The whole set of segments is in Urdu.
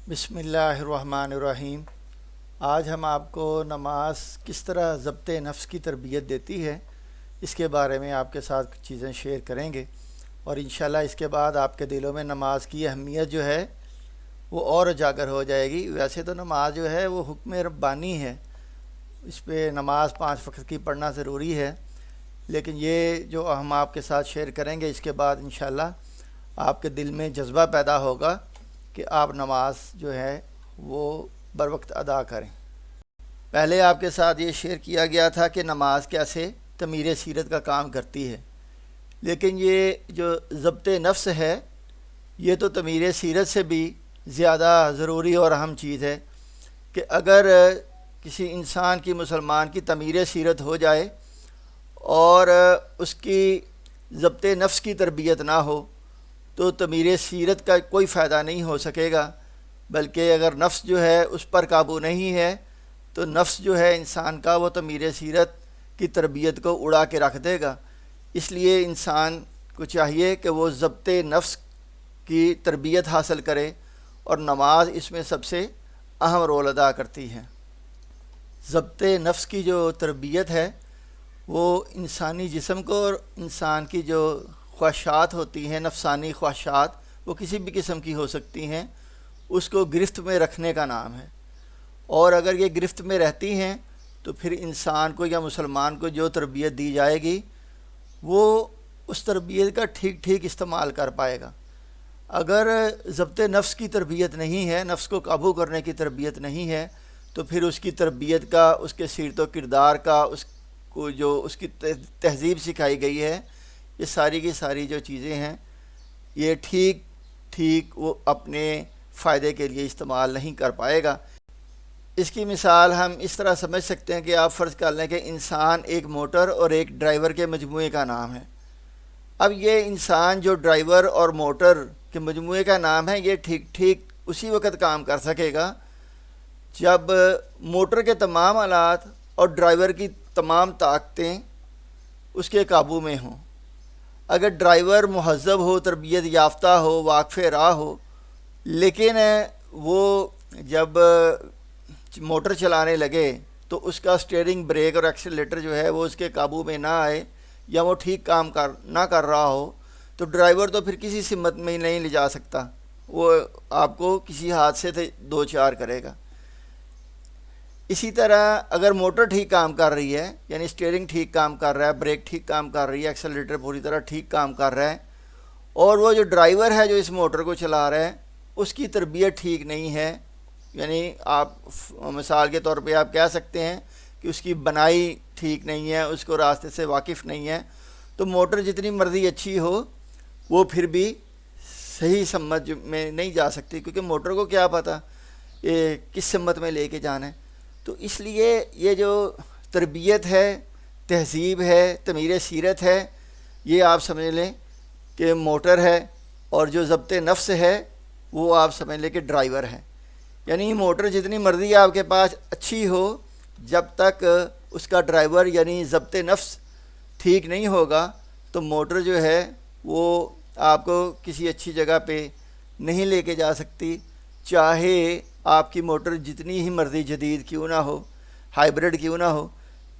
بسم اللہ الرحمن الرحیم۔ آج ہم آپ کو نماز کس طرح ضبط نفس کی تربیت دیتی ہے اس کے بارے میں آپ کے ساتھ کچھ چیزیں شیئر کریں گے، اور انشاءاللہ اس کے بعد آپ کے دلوں میں نماز کی اہمیت جو ہے وہ اور اجاگر ہو جائے گی۔ ویسے تو نماز جو ہے وہ حکم ربانی ہے، اس پہ نماز 5 وقت کی پڑھنا ضروری ہے، لیکن یہ جو ہم آپ کے ساتھ شیئر کریں گے اس کے بعد انشاءاللہ آپ کے دل میں جذبہ پیدا ہوگا کہ آپ نماز جو ہے وہ بر وقت ادا کریں۔ پہلے آپ کے ساتھ یہ شیئر کیا گیا تھا کہ نماز کیسے تعمیر سیرت کا کام کرتی ہے، لیکن یہ جو ضبط نفس ہے یہ تو تعمیر سیرت سے بھی زیادہ ضروری اور اہم چیز ہے کہ اگر کسی انسان کی، مسلمان کی تعمیر سیرت ہو جائے اور اس کی ضبط نفس کی تربیت نہ ہو تو تعمیر سیرت کا کوئی فائدہ نہیں ہو سکے گا، بلکہ اگر نفس جو ہے اس پر قابو نہیں ہے تو نفس جو ہے انسان کا وہ تعمیر سیرت کی تربیت کو اڑا کے رکھ دے گا۔ اس لیے انسان کو چاہیے کہ وہ ضبط نفس کی تربیت حاصل کرے، اور نماز اس میں سب سے اہم رول ادا کرتی ہے۔ ضبط نفس کی جو تربیت ہے وہ انسانی جسم کو اور انسان کی جو خواہشات ہوتی ہیں، نفسانی خواہشات، وہ کسی بھی قسم کی ہو سکتی ہیں، اس کو گرفت میں رکھنے کا نام ہے، اور اگر یہ گرفت میں رہتی ہیں تو پھر انسان کو یا مسلمان کو جو تربیت دی جائے گی وہ اس تربیت کا ٹھیک استعمال کر پائے گا۔ اگر ضبط نفس کی تربیت نہیں ہے، نفس کو قابو کرنے کی تربیت نہیں ہے، تو پھر اس کی تربیت کا، اس کے سیرت و کردار کا، اس کو جو اس کی تہذیب سکھائی گئی ہے، یہ ساری کی ساری جو چیزیں ہیں یہ ٹھیک وہ اپنے فائدے کے لیے استعمال نہیں کر پائے گا۔ اس کی مثال ہم اس طرح سمجھ سکتے ہیں کہ آپ فرض کر لیں کہ انسان ایک موٹر اور ایک ڈرائیور کے مجموعے کا نام ہے۔ اب یہ انسان جو ڈرائیور اور موٹر کے مجموعے کا نام ہے یہ ٹھیک اسی وقت کام کر سکے گا جب موٹر کے تمام آلات اور ڈرائیور کی تمام طاقتیں اس کے قابو میں ہوں۔ اگر ڈرائیور مہذب ہو، تربیت یافتہ ہو، واقف راہ ہو، لیکن وہ جب موٹر چلانے لگے تو اس کا سٹیئرنگ، بریک اور ایکسیلیٹر جو ہے وہ اس کے قابو میں نہ آئے، یا وہ ٹھیک کام نہ کر رہا ہو، تو ڈرائیور تو پھر کسی سمت میں نہیں لے جا سکتا، وہ آپ کو کسی حادثے سے دو چار کرے گا۔ اسی طرح اگر موٹر ٹھیک کام کر رہی ہے، یعنی سٹیئرنگ ٹھیک کام کر رہا ہے، بریک ٹھیک کام کر رہی ہے، ایکسیلیٹر پوری طرح ٹھیک کام کر رہا ہے، اور وہ جو ڈرائیور ہے جو اس موٹر کو چلا رہا ہے اس کی تربیت ٹھیک نہیں ہے، یعنی آپ مثال کے طور پہ آپ کہہ سکتے ہیں کہ اس کی بنائی ٹھیک نہیں ہے، اس کو راستے سے واقف نہیں ہے، تو موٹر جتنی مرضی اچھی ہو وہ پھر بھی صحیح سمت میں نہیں جا سکتی، کیونکہ موٹر کو کیا پتہ یہ کس سمت میں لے کے جانا ہے۔ تو اس لیے یہ جو تربیت ہے، تہذیب ہے، تعمیر سیرت ہے، یہ آپ سمجھ لیں کہ موٹر ہے، اور جو ضبط نفس ہے وہ آپ سمجھ لیں کہ ڈرائیور ہے۔ یعنی موٹر جتنی مرضی آپ کے پاس اچھی ہو، جب تک اس کا ڈرائیور یعنی ضبط نفس ٹھیک نہیں ہوگا تو موٹر جو ہے وہ آپ کو کسی اچھی جگہ پہ نہیں لے کے جا سکتی، چاہے آپ کی موٹر جتنی ہی مرضی جدید کیوں نہ ہو، ہائیبرڈ کیوں نہ ہو،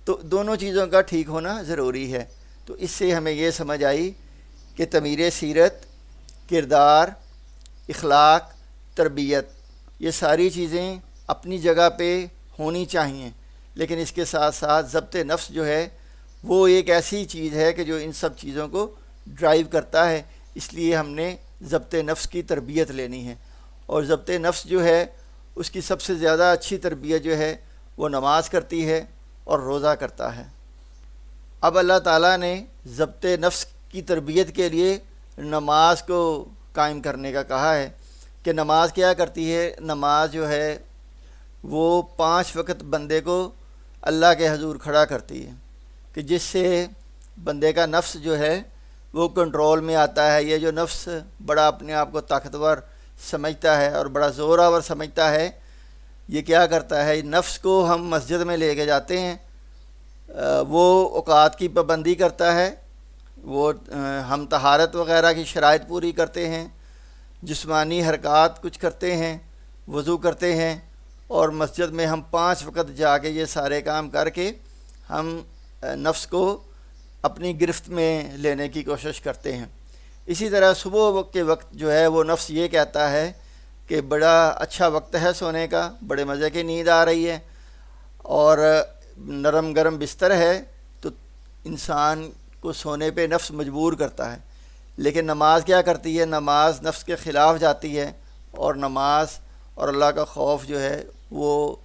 تو دونوں چیزوں کا ٹھیک ہونا ضروری ہے۔ تو اس سے ہمیں یہ سمجھ آئی کہ تعمیر سیرت، کردار، اخلاق، تربیت، یہ ساری چیزیں اپنی جگہ پہ ہونی چاہیے، لیکن اس کے ساتھ ساتھ ضبط نفس جو ہے وہ ایک ایسی چیز ہے کہ جو ان سب چیزوں کو ڈرائیو کرتا ہے۔ اس لیے ہم نے ضبط نفس کی تربیت لینی ہے، اور ضبط نفس جو ہے اس کی سب سے زیادہ اچھی تربیت جو ہے وہ نماز کرتی ہے اور روزہ کرتا ہے۔ اب اللہ تعالیٰ نے ضبط نفس کی تربیت کے لیے نماز کو قائم کرنے کا کہا ہے کہ نماز کیا کرتی ہے۔ نماز جو ہے وہ 5 وقت بندے کو اللہ کے حضور کھڑا کرتی ہے، کہ جس سے بندے کا نفس جو ہے وہ کنٹرول میں آتا ہے۔ یہ جو نفس بڑا اپنے آپ کو طاقتور سمجھتا ہے اور بڑا زور آور سمجھتا ہے، یہ کیا کرتا ہے، نفس کو ہم مسجد میں لے کے جاتے ہیں، وہ اوقات کی پابندی کرتا ہے، وہ ہم طہارت وغیرہ کی شرائط پوری کرتے ہیں، جسمانی حرکات کچھ کرتے ہیں، وضو کرتے ہیں اور مسجد میں ہم 5 وقت جا کے یہ سارے کام کر کے ہم نفس کو اپنی گرفت میں لینے کی کوشش کرتے ہیں۔ اسی طرح صبح کے وقت جو ہے وہ نفس یہ کہتا ہے کہ بڑا اچھا وقت ہے سونے کا، بڑے مزے کی نیند آ رہی ہے اور نرم گرم بستر ہے، تو انسان کو سونے پہ نفس مجبور کرتا ہے۔ لیکن نماز کیا کرتی ہے؟ نماز نفس کے خلاف جاتی ہے، اور نماز اور اللہ کا خوف جو ہے وہ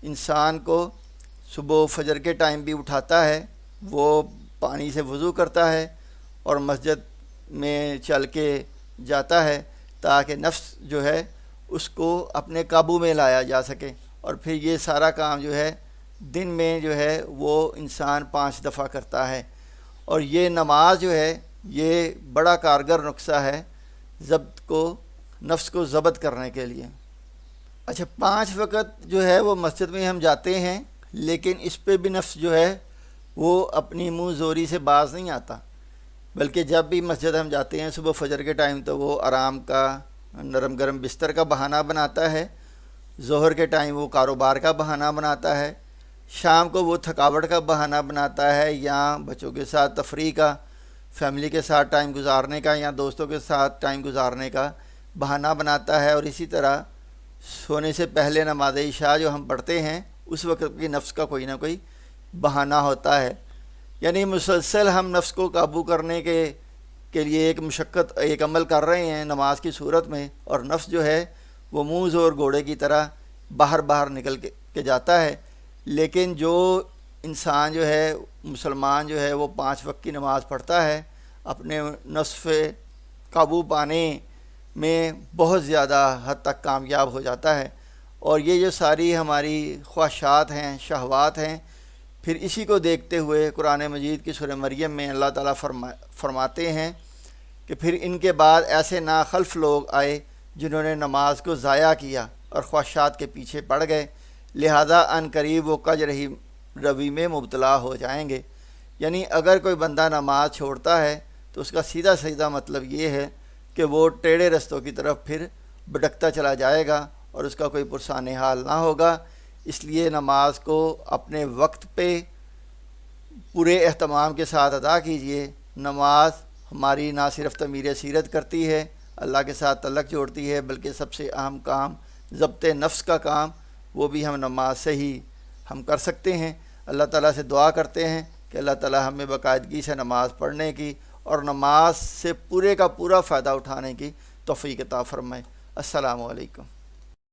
انسان کو صبح فجر کے ٹائم بھی اٹھاتا ہے، وہ پانی سے وضو کرتا ہے اور مسجد میں چل کے جاتا ہے تاکہ نفس جو ہے اس کو اپنے قابو میں لایا جا سکے، اور پھر یہ سارا کام جو ہے دن میں جو ہے وہ انسان 5 دفعہ کرتا ہے۔ اور یہ نماز جو ہے یہ بڑا کارگر نسخہ ہے ضبط کو، نفس کو ضبط کرنے کے لیے۔ اچھا، 5 وقت جو ہے وہ مسجد میں ہم جاتے ہیں، لیکن اس پہ بھی نفس جو ہے وہ اپنی منہ زوری سے باز نہیں آتا، بلکہ جب بھی مسجد ہم جاتے ہیں صبح فجر کے ٹائم تو وہ آرام کا، نرم گرم بستر کا بہانہ بناتا ہے، ظہر کے ٹائم وہ کاروبار کا بہانہ بناتا ہے، شام کو وہ تھکاوٹ کا بہانہ بناتا ہے، یا بچوں کے ساتھ تفریح کا، فیملی کے ساتھ ٹائم گزارنے کا، یا دوستوں کے ساتھ ٹائم گزارنے کا بہانہ بناتا ہے۔ اور اسی طرح سونے سے پہلے نماز عشاء جو ہم پڑھتے ہیں اس وقت بھی نفس کا کوئی نہ کوئی بہانہ ہوتا ہے۔ یعنی مسلسل ہم نفس کو قابو کرنے کے لیے ایک مشقت، ایک عمل کر رہے ہیں نماز کی صورت میں، اور نفس جو ہے وہ منہ زور گھوڑے کی طرح باہر نکل کے جاتا ہے۔ لیکن جو انسان جو ہے، مسلمان جو ہے، وہ 5 وقت کی نماز پڑھتا ہے، اپنے نفس پہ قابو پانے میں بہت زیادہ حد تک کامیاب ہو جاتا ہے۔ اور یہ جو ساری ہماری خواہشات ہیں، شہوات ہیں، پھر اسی کو دیکھتے ہوئے قرآن مجید کی سورہ مریم میں اللہ تعالیٰ فرماتے ہیں کہ پھر ان کے بعد ایسے ناخلف لوگ آئے جنہوں نے نماز کو ضائع کیا اور خواہشات کے پیچھے پڑ گئے، لہذا ان قریب وہ کج رہی روی میں مبتلا ہو جائیں گے۔ یعنی اگر کوئی بندہ نماز چھوڑتا ہے تو اس کا سیدھا مطلب یہ ہے کہ وہ ٹیڑھے رستوں کی طرف پھر بھٹکتا چلا جائے گا اور اس کا کوئی پرسان حال نہ ہوگا۔ اس لیے نماز کو اپنے وقت پہ پورے اہتمام کے ساتھ ادا کیجیے۔ نماز ہماری نہ صرف تعمیر سیرت کرتی ہے، اللہ کے ساتھ تعلق جوڑتی ہے، بلکہ سب سے اہم کام ضبط نفس کا کام وہ بھی ہم نماز سے ہی ہم کر سکتے ہیں۔ اللہ تعالیٰ سے دعا کرتے ہیں کہ اللہ تعالیٰ ہمیں باقاعدگی سے نماز پڑھنے کی اور نماز سے پورے کا پورا فائدہ اٹھانے کی توفیق عطا فرمائے۔ السلام علیکم۔